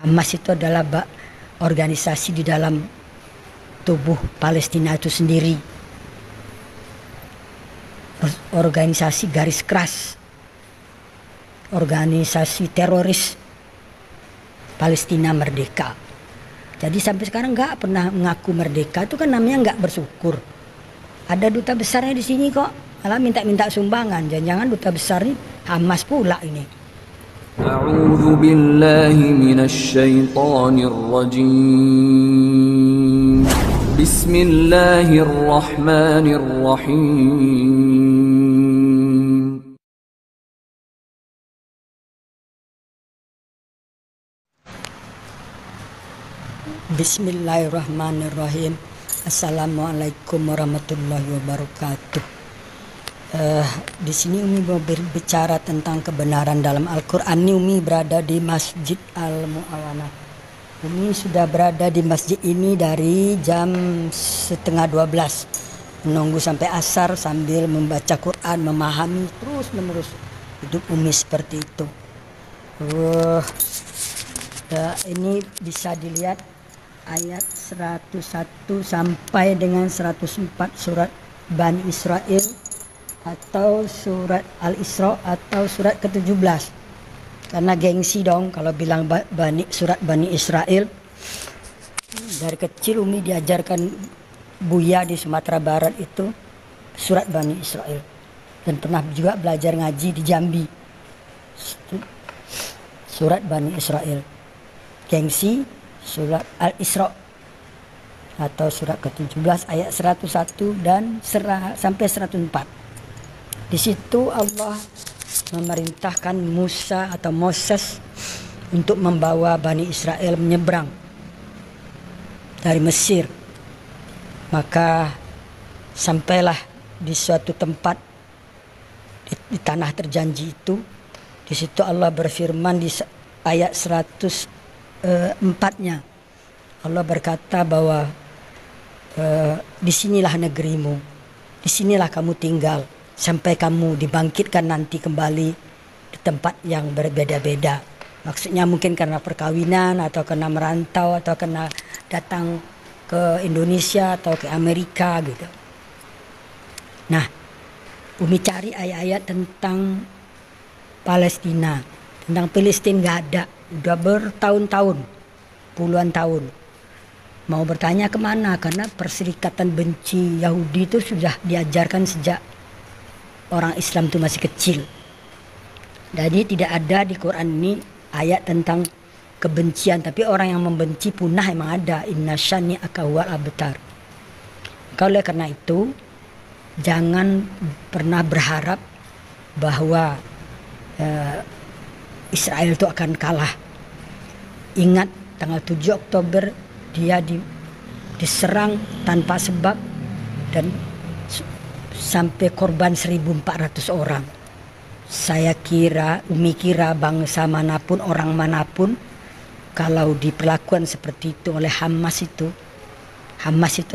Hamas itu adalah organisasi di dalam tubuh Palestina itu sendiri. Organisasi garis keras, organisasi teroris Palestina merdeka. Jadi sampai sekarang nggak pernah mengaku merdeka, itu kan namanya nggak bersyukur. Ada duta besarnya di sini kok, malah minta-minta sumbangan. Jangan-jangan duta besar ini Hamas pula ini. أعوذ بالله من الشيطان الرجيم بسم الله الرحمن الرحيم Bismillahirrahmanirrahim. Assalamualaikum warahmatullahi wabarakatuh. Di sini Umi mau berbicara tentang kebenaran dalam Al-Quran. Umi berada di Masjid Al-Mu'awanah. Umi sudah berada di masjid ini dari jam 11:30, menunggu sampai asar sambil membaca Quran, memahami terus menerus. Hidup Umi seperti itu. Ini bisa dilihat ayat 101 sampai dengan 104 surat Bani Israel atau surat Al-Isra atau surat ke-17. Karena gengsi dong kalau bilang surat Bani Israel. Dari kecil Umi diajarkan Buya di Sumatera Barat itu surat Bani Israel. Dan pernah juga belajar ngaji di Jambi. Surat Bani Israel. Gengsi surat Al-Isra atau surat ke-17 ayat 101 dan sampai 104. Di situ Allah memerintahkan Musa atau Moses untuk membawa Bani Israel menyeberang dari Mesir. Maka sampailah di suatu tempat di tanah terjanji itu. Di situ Allah berfirman di ayat 104-nya. Allah berkata bahwa disinilah negerimu, disinilah kamu tinggal sampai kamu dibangkitkan nanti kembali di tempat yang berbeda-beda. Maksudnya mungkin karena perkawinan atau karena merantau atau karena datang ke Indonesia atau ke Amerika gitu. Nah, Umi cari ayat-ayat tentang Palestina, tentang Palestina nggak ada, udah bertahun-tahun, puluhan tahun. Mau bertanya kemana? Karena perserikatan benci Yahudi itu sudah diajarkan sejak orang Islam itu masih kecil. Jadi tidak ada di Quran ini ayat tentang kebencian, tapi orang yang membenci punah emang ada. Inna syani'aka huwal abtar. Oleh karena itu jangan pernah berharap bahwa Israel itu akan kalah. Ingat tanggal 7 Oktober dia diserang tanpa sebab dan sampai korban 1.400 orang. Umi kira bangsa manapun, orang manapun, kalau diperlakukan seperti itu oleh Hamas itu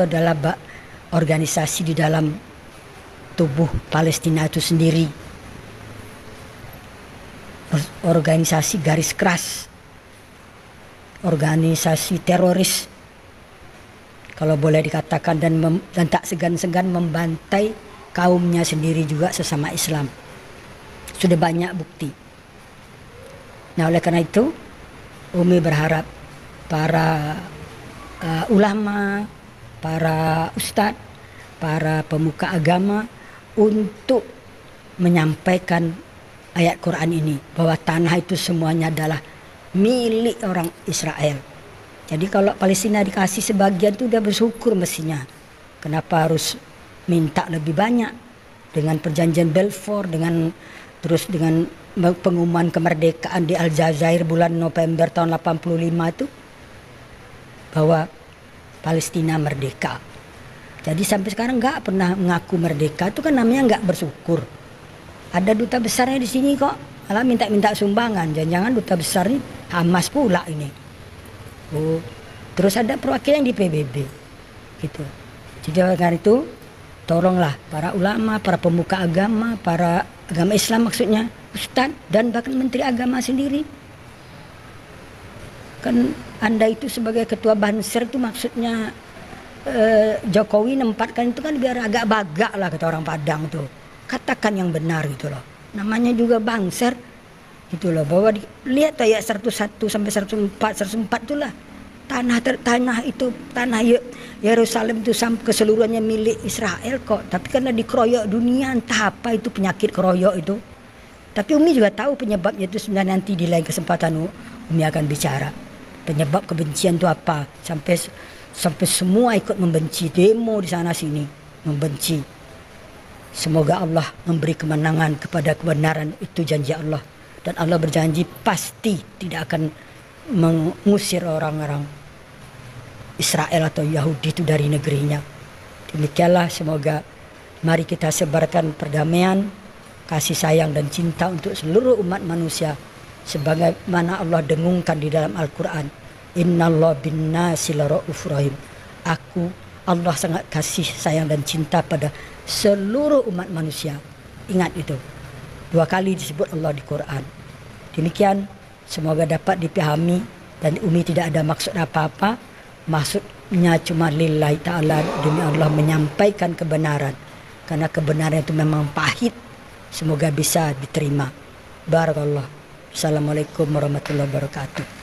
adalah organisasi di dalam tubuh Palestina itu sendiri. Organisasi garis keras, organisasi teroris, kalau boleh dikatakan, dan tak segan-segan membantai kaumnya sendiri juga sesama Islam. Sudah banyak bukti. Nah, oleh karena itu Umi berharap para ulama, para ustadz, para pemuka agama untuk menyampaikan ayat Quran ini, bahwa tanah itu semuanya adalah milik orang Israel. Jadi kalau Palestina dikasih sebagian itu udah bersyukur mestinya. Kenapa harus minta lebih banyak? Dengan perjanjian Balfour, dengan pengumuman kemerdekaan di Aljazair bulan November tahun 85 itu, bahwa Palestina merdeka. Jadi sampai sekarang nggak pernah mengaku merdeka, itu kan namanya nggak bersyukur. Ada duta besarnya di sini kok, malah minta-minta sumbangan. Jangan-jangan duta besar ini Hamas pula ini. Terus ada perwakilan di PBB gitu. Jadi karena itu tolonglah para ulama, para pemuka agama, para agama Islam maksudnya, ustadz dan bahkan menteri agama sendiri. Kan Anda itu sebagai ketua Banser itu maksudnya Jokowi nempatkan itu kan biar agak bagak lah kata orang Padang tuh. Katakan yang benar gitu loh. Namanya juga Banser gitu loh. Bahwa lihat ayat 101 sampai 104 itulah. Tanah itu tanah Yerusalem itu keseluruhannya milik Israel kok. Tapi karena dikeroyok dunia, entah apa itu penyakit keroyok itu. Tapi Umi juga tahu penyebabnya itu sebenarnya, nanti di lain kesempatan Umi akan bicara. Penyebab kebencian itu apa? Sampai semua ikut membenci, demo di sana sini membenci. Semoga Allah memberi kemenangan kepada kebenaran, itu janji Allah. Dan Allah berjanji pasti tidak akan mengusir orang-orang Israel atau Yahudi itu dari negerinya. Demikianlah, semoga mari kita sebarkan perdamaian, kasih sayang dan cinta untuk seluruh umat manusia sebagaimana Allah dengungkan di dalam Al-Quran. Innallaha binnasi laraufur rahim. Allah sangat kasih sayang dan cinta pada seluruh umat manusia. Ingat itu. 2 kali disebut Allah di Quran. Demikian, semoga dapat dipahami dan Umi tidak ada maksud apa-apa. Maksudnya cuma lillahi ta'ala, demi Allah menyampaikan kebenaran. Karena kebenaran itu memang pahit. Semoga bisa diterima. Barakallah. Assalamualaikum warahmatullahi wabarakatuh.